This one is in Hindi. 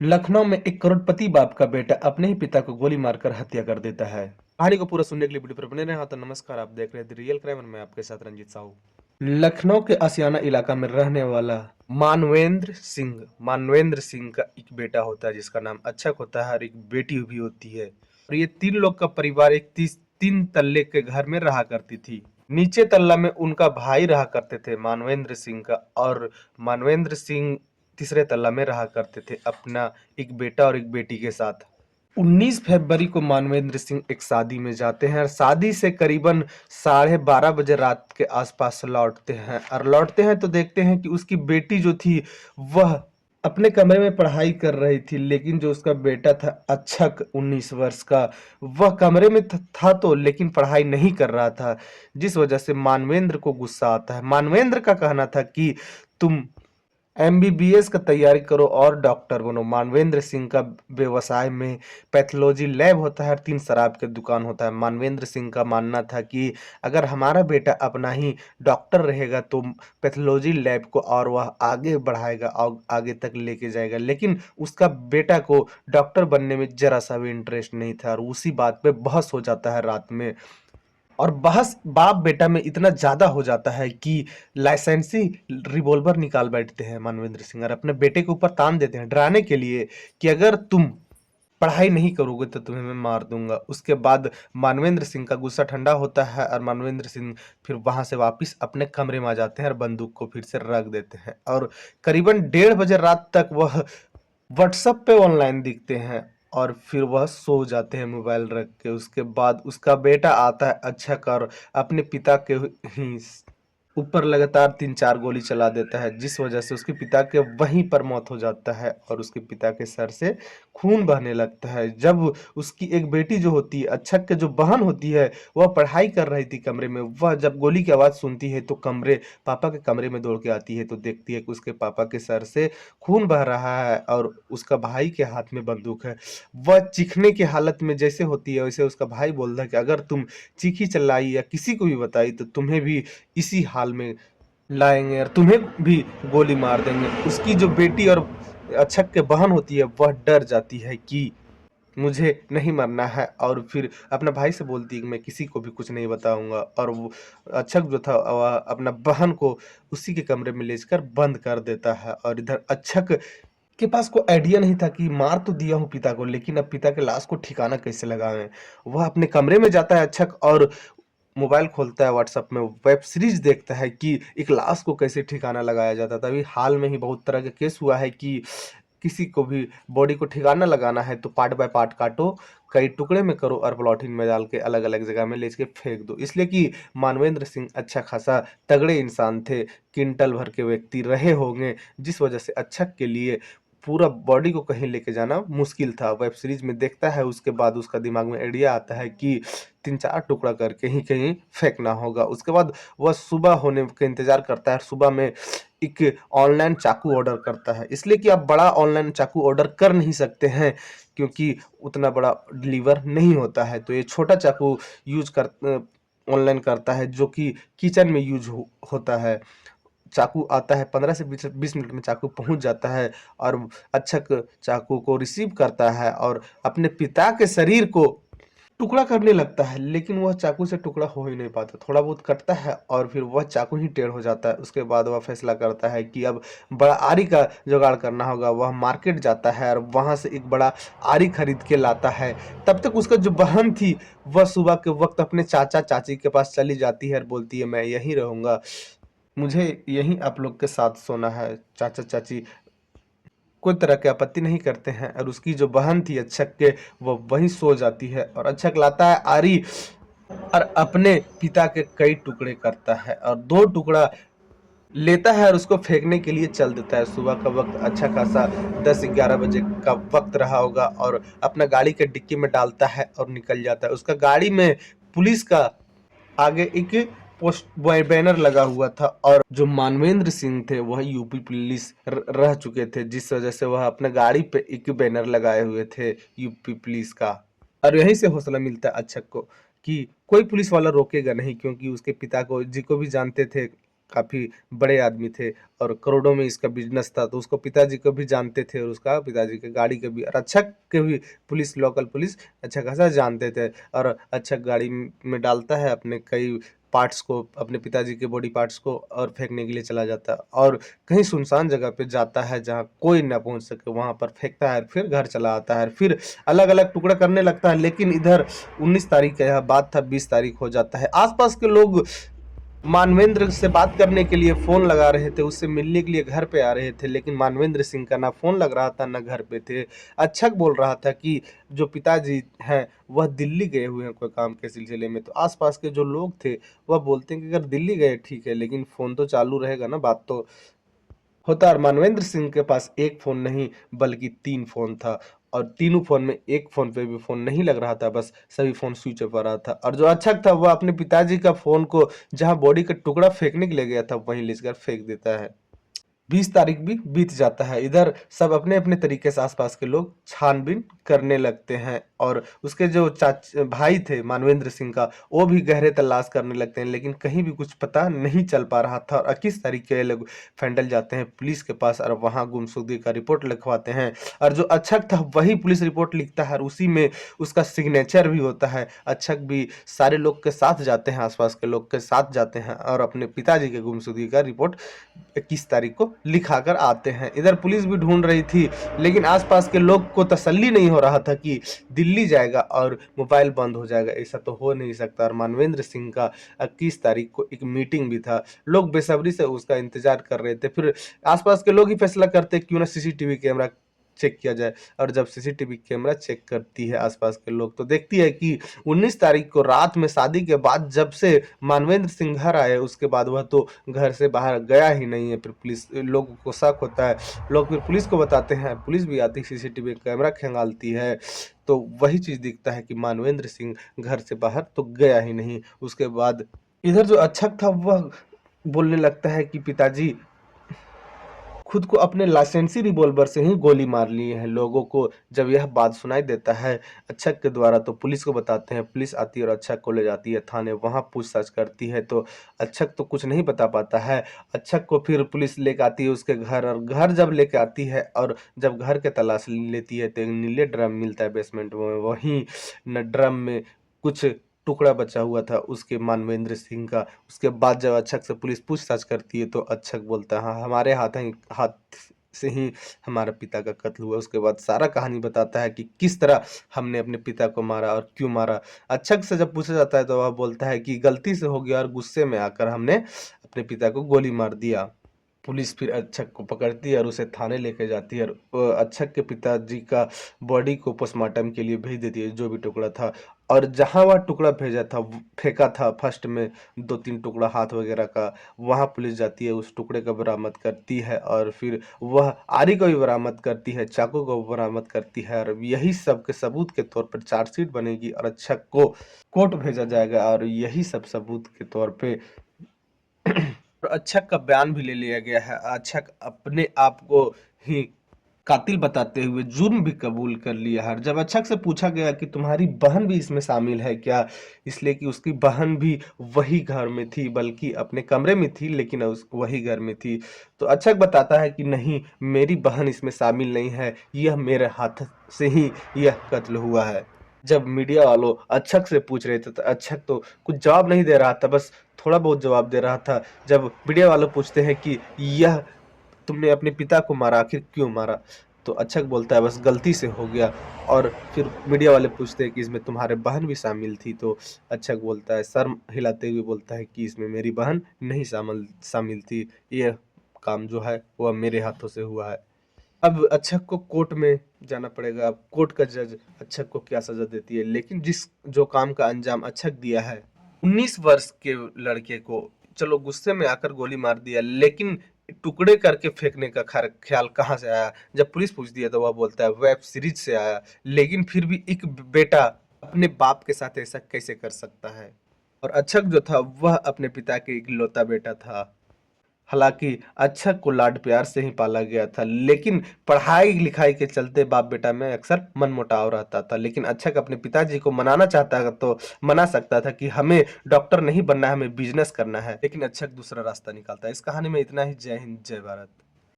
लखनऊ में एक करोड़पति बाप का बेटा अपने ही पिता को गोली मारकर हत्या कर देता है। कहानी को पूरा सुनने के लिए वीडियो पर बने रहें। हाँ तो नमस्कार, आप देख रहे हैं द रियल क्राइम और मैं आपके साथ रंजीत साहू। लखनऊ के आशियाना इलाका में रहने वाला मानवेंद्र सिंह का एक बेटा होता है जिसका नाम अच्छक होता है और एक बेटी भी होती है। और ये तीन लोग का परिवार एक तीन तल्ले के घर में रहा करती थी। नीचे तल्ला में उनका भाई रहा करते थे मानवेंद्र सिंह का, और मानवेंद्र सिंह तीसरे तल्ला में रहा करते थे अपना एक बेटा और एक बेटी के साथ। 19 फरवरी को मानवेंद्र सिंह एक शादी में जाते हैं और शादी से करीबन 12:30 बजे रात के आसपास लौटते हैं, और लौटते हैं तो देखते हैं कि उसकी बेटी जो थी वह अपने कमरे में पढ़ाई कर रही थी, लेकिन जो उसका बेटा था अच्छक 19 वर्ष का, वह कमरे में था तो लेकिन पढ़ाई नहीं कर रहा था। जिस वजह से मानवेंद्र को गुस्सा आता है। मानवेंद्र का कहना था कि तुम एमबीबीएस का तैयारी करो और डॉक्टर बनो। मानवेंद्र सिंह का व्यवसाय में पैथोलॉजी लैब होता है और 3 शराब की दुकान होता है। मानवेंद्र सिंह का मानना था कि अगर हमारा बेटा अपना ही डॉक्टर रहेगा तो पैथोलॉजी लैब को और वह आगे बढ़ाएगा और आगे तक लेके जाएगा, लेकिन उसका बेटा को डॉक्टर बनने में जरा सा भी इंटरेस्ट नहीं था और उसी बात पे बहस हो जाता है रात में। और बहस बाप बेटा में इतना ज्यादा हो जाता है कि लाइसेंसी रिवॉल्वर निकाल बैठते हैं मानवेंद्र सिंह और अपने बेटे के ऊपर तान देते हैं डराने के लिए कि अगर तुम पढ़ाई नहीं करोगे तो तुम्हें मैं मार दूंगा। उसके बाद मानवेंद्र सिंह का गुस्सा ठंडा होता है और मानवेंद्र सिंह फिर वहां से वापस अपने कमरे में आ जाते हैं और बंदूक को फिर से रख देते हैं, और करीबन 1:30 बजे रात तक वह व्हाट्सएप पे ऑनलाइन दिखते हैं और फिर वह सो जाते हैं मोबाइल रख के। उसके बाद उसका बेटा आता है अच्छा कर अपने पिता के ही ऊपर लगातार 3-4 गोली चला देता है, जिस वजह से उसके पिता के वहीं पर मौत हो जाता है और उसके पिता के सर से खून बहने लगता है। जब उसकी एक बेटी जो होती है, अच्छक के जो बहन होती है, वह पढ़ाई कर रही थी कमरे में, वह जब गोली की आवाज़ सुनती है तो पापा के कमरे में दौड़ के आती है तो देखती है कि उसके पापा के सर से खून बह रहा है और उसका भाई के हाथ में बंदूक है। वह चीखने की हालत में जैसे होती है वैसे उसका भाई बोलता है कि अगर तुम चीखी चिल्लाई या किसी को भी बताई तो तुम्हें भी इसी हाल में लाएंगे और तुम्हें भी गोली मार देंगे। उसकी जो बेटी और अच्छक के बहन होती है वह डर जाती है कि मुझे नहीं मरना है, और फिर अपने भाई से बोलती है कि मैं किसी को भी कुछ नहीं बताऊंगा। और वो अच्छक जो था वह अपना बहन को उसी के कमरे में लेकर बंद कर देता है। और इधर अच्छक के पास कोई आइडिया नहीं था कि मार तो दिया हूँ पिता को, लेकिन अब पिता के लाश को ठिकाना कैसे लगावें। वह अपने कमरे में जाता है अच्छक और मोबाइल खोलता है, व्हाट्सएप में वेब सीरीज देखता है कि एक लाश को कैसे ठिकाना लगाया जाता था। अभी हाल में ही बहुत तरह के केस हुआ है कि किसी को भी बॉडी को ठिकाना लगाना है तो पार्ट बाय पार्ट काटो, कई टुकड़े में करो और पॉलीथीन में डाल के अलग अलग जगह में ले के फेंक दो। इसलिए कि मानवेंद्र सिंह अच्छा खासा तगड़े इंसान थे, क्विंटल भर के व्यक्ति रहे होंगे, जिस वजह से अच्छक के लिए पूरा बॉडी को कहीं लेके जाना मुश्किल था। वेब सीरीज में देखता है, उसके बाद उसका दिमाग में आइडिया आता है कि 3-4 टुकड़ा करके ही कहीं फेंकना होगा। उसके बाद वह सुबह होने का इंतजार करता है। सुबह में एक ऑनलाइन चाकू ऑर्डर करता है, इसलिए कि आप बड़ा ऑनलाइन चाकू ऑर्डर कर नहीं सकते हैं क्योंकि उतना बड़ा डिलीवर नहीं होता है, तो ये छोटा चाकू यूज कर ऑनलाइन करता है जो कि किचन में होता है। चाकू आता है, 15 से 20 मिनट में चाकू पहुंच जाता है और अच्छक चाकू को रिसीव करता है और अपने पिता के शरीर को टुकड़ा करने लगता है, लेकिन वह चाकू से टुकड़ा हो ही नहीं पाता। थोड़ा बहुत कटता है और फिर वह चाकू ही टेढ़ हो जाता है। उसके बाद वह फैसला करता है कि अब बड़ा आरी का जुगाड़ करना होगा। वह मार्केट जाता है और वहां से एक बड़ा आरी खरीद के लाता है। तब तक उसका जो बहन थी वह सुबह के वक्त अपने चाचा चाची के पास चली जाती है और बोलती है मैं यहीं रहूंगा, मुझे यहीं आप लोग के साथ सोना है। चाचा चाची कोई तरह की आपत्ति नहीं करते हैं और उसकी जो बहन थी अच्छक के, वो वहीं सो जाती है और अच्छक लाता है आरी और अपने पिता के कई टुकड़े करता है और 2 टुकड़ा लेता है और उसको फेंकने के लिए चल देता है। सुबह का वक्त अच्छा खासा 10-11 बजे का वक्त रहा होगा और अपना गाड़ी के डिक्की में डालता है और निकल जाता है। उसका गाड़ी में पुलिस का आगे एक पोस्ट बैनर लगा हुआ था और जो मानवेंद्र सिंह थे वह यूपी पुलिस रह चुके थे, जिस वजह से वह अपने गाड़ी पे एक बैनर लगाए हुए थे यूपी पुलिस का। और यहीं से हौसला मिलता है अच्छक को कि कोई पुलिस वाला रोकेगा नहीं, क्योंकि उसके पिता को जी को भी जानते थे काफ़ी बड़े आदमी थे और करोड़ों में इसका बिजनेस था, तो उसको पिताजी को भी जानते थे और उसका पिताजी के गाड़ी के भी, और अक्षक के भी पुलिस, लोकल पुलिस अच्छा खासा जानते थे। और अक्षक गाड़ी में डालता है अपने कई पार्ट्स को, अपने पिताजी के बॉडी पार्ट्स को, और फेंकने के लिए चला जाता है और कहीं सुनसान जगह पे जाता है जहाँ कोई ना पहुंच सके, वहां पर फेंकता है, फिर घर चला आता है, फिर अलग अलग टुकड़ा करने लगता है। लेकिन इधर 19 तारीख का यह बात था, 20 तारीख हो जाता है। आसपास के लोग मानवेंद्र से बात करने के लिए फोन लगा रहे थे, उससे मिलने के लिए घर पे आ रहे थे, लेकिन मानवेंद्र सिंह का ना फोन लग रहा था ना घर पे थे। अक्षक बोल रहा था कि जो पिताजी हैं वह दिल्ली गए हुए हैं कोई काम के सिलसिले में। तो आसपास के जो लोग थे वह बोलते हैं कि अगर दिल्ली गए ठीक है, लेकिन फोन तो चालू रहेगा ना, बात तो होता। और मानवेंद्र सिंह के पास एक फोन नहीं बल्कि 3 फोन था, और तीनों फोन में एक फोन पे भी फोन नहीं लग रहा था, बस सभी फोन स्विच ऑफ आ रहा था। और जो अक्षक था वह अपने पिताजी का फोन को जहां बॉडी का टुकड़ा फेंकने के लिए गया था वहीं ले जाकर फेंक देता है। 20 तारीख भी बीत जाता है। इधर सब अपने अपने तरीके से आसपास के लोग छानबीन करने लगते हैं, और उसके जो भाई थे मानवेंद्र सिंह का, वो भी गहरे तलाश करने लगते हैं, लेकिन कहीं भी कुछ पता नहीं चल पा रहा था। और 21 तारीख के लोग फैंडल जाते हैं पुलिस के पास और वहां गुमशुदगी का रिपोर्ट लिखवाते हैं। और जो अक्षक था वही पुलिस रिपोर्ट लिखता है और उसी में उसका सिग्नेचर भी होता है। अक्षक भी सारे लोग के साथ जाते हैं, आसपास के लोग के साथ जाते हैं और अपने पिताजी के गुमशुदगी का रिपोर्ट 21 तारीख को लिखा कर आते हैं। इधर पुलिस भी ढूंढ रही थी, लेकिन आसपास के लोग को तसल्ली नहीं हो रहा था कि दिल्ली जाएगा और मोबाइल बंद हो जाएगा, ऐसा तो हो नहीं सकता। और मानवेंद्र सिंह का 21 तारीख को एक मीटिंग भी था, लोग बेसब्री से उसका इंतजार कर रहे थे। फिर आसपास के लोग ही फैसला करते क्यों ना सीसीटीवी कैमरा चेक किया जाए। और जब सीसीटीवी कैमरा चेक करती है आसपास के लोग, तो देखती है कि 19 तारीख को रात में शादी के बाद जब से मानवेंद्र सिंह घर आए उसके बाद वह तो घर से बाहर गया ही नहीं है। फिर पुलिस लोगों को शक होता है, लोग फिर पुलिस को बताते हैं, पुलिस भी आती, सीसीटीवी कैमरा खंगालती है, तो वही चीज दिखता है कि मानवेंद्र सिंह घर से बाहर तो गया ही नहीं। उसके बाद इधर जो अक्षक था वह बोलने लगता है कि पिताजी खुद को अपने लाइसेंसी रिवॉल्वर से ही गोली मार लिए हैं। लोगों को जब यह बात सुनाई देता है अक्षक के द्वारा, तो पुलिस को बताते हैं, पुलिस आती है और अक्षक को ले जाती है थाने, वहां पूछताछ करती है। तो अक्षक तो कुछ नहीं बता पाता है। अक्षक को फिर पुलिस लेके आती है उसके घर, और घर जब लेके आती है और जब घर के तलाश लेती है तो एक नीले ड्रम मिलता है बेसमेंट में, वहीं न ड्रम में कुछ टुकड़ा बचा हुआ था उसके मानवेंद्र सिंह का। उसके बाद जब अक्षक से पुलिस पूछताछ करती है तो अक्षक बोलता है हाँ हमारे हाथ से ही हमारे पिता का कत्ल हुआ। उसके बाद सारा कहानी बताता है कि किस तरह हमने अपने पिता को मारा और क्यों मारा। अक्षक से जब पूछा जाता है तो वह बोलता है कि गलती से हो गया और गुस्से में आकर हमने अपने पिता को गोली मार दिया। पुलिस फिर अक्षक को पकड़ती है और उसे थाने लेके जाती है, और अक्षक के पिताजी का बॉडी को पोस्टमार्टम के लिए भेज देती है, जो भी टुकड़ा था। और जहां वह टुकड़ा भेजा था, फेंका था फर्स्ट में 2-3 टुकड़ा हाथ वगैरह का, वहां पुलिस जाती है, उस टुकड़े का बरामद करती है और फिर वह आरी को भी बरामद करती है, चाकू को बरामद करती है, और यही सब के सबूत के तौर पर चार्जशीट बनेगी और अक्षक को कोर्ट भेजा जाएगा। और यही सब सबूत के तौर पे और अक्षक का बयान भी ले लिया गया है। अक्षक अपने आप को ही कातिल बताते हुए जुर्म भी कबूल कर लिया है। जब अक्षक से पूछा गया कि तुम्हारी बहन भी इसमें शामिल है क्या, इसलिए कि उसकी बहन भी वही घर में थी, बल्कि अपने कमरे में थी लेकिन वही घर में थी, तो अक्षक बताता है कि नहीं, मेरी बहन इसमें शामिल नहीं है, यह मेरे हाथ से ही यह कत्ल हुआ है। जब मीडिया वालों अक्षक से पूछ रहे थे तो अक्षक तो कुछ जवाब नहीं दे रहा था, बस थोड़ा बहुत जवाब दे रहा था। जब मीडिया वाले पूछते हैं कि यह तुमने अपने पिता को मारा, आखिर क्यों मारा, तो अक्षक बोलता है बस गलती से हो गया। और फिर मीडिया वाले पूछते हैं कि इसमें तुम्हारे बहन भी शामिल थी, तो अक्षक बोलता है, सर हिलाते हुए बोलता है कि इसमें मेरी बहन नहीं शामिल शामिल थी, यह काम जो है वह मेरे हाथों से हुआ है। अब अक्षक को कोर्ट में जाना पड़ेगा। अब कोर्ट का जज अक्षक को क्या सजा देती है, लेकिन जिस जो काम का अंजाम अक्षक दिया है, 19 वर्ष के लड़के को चलो गुस्से में आकर गोली मार दिया, लेकिन टुकड़े करके फेंकने का ख्याल कहाँ से आया। जब पुलिस पूछती है तो वह बोलता है वेब सीरीज से आया, लेकिन फिर भी एक बेटा अपने बाप के साथ ऐसा कैसे कर सकता है। और अक्षक जो था वह अपने पिता के इकलौता बेटा था। हालांकि अक्षक को लाड प्यार से ही पाला गया था, लेकिन पढ़ाई लिखाई के चलते बाप बेटा में अक्सर मनमुटाव रहता था। लेकिन अक्षक अपने पिताजी को मनाना चाहता तो मना सकता था कि हमें डॉक्टर नहीं बनना है, हमें बिजनेस करना है, लेकिन अक्षक दूसरा रास्ता निकालता है। इस कहानी में इतना ही। जय हिंद, जय भारत।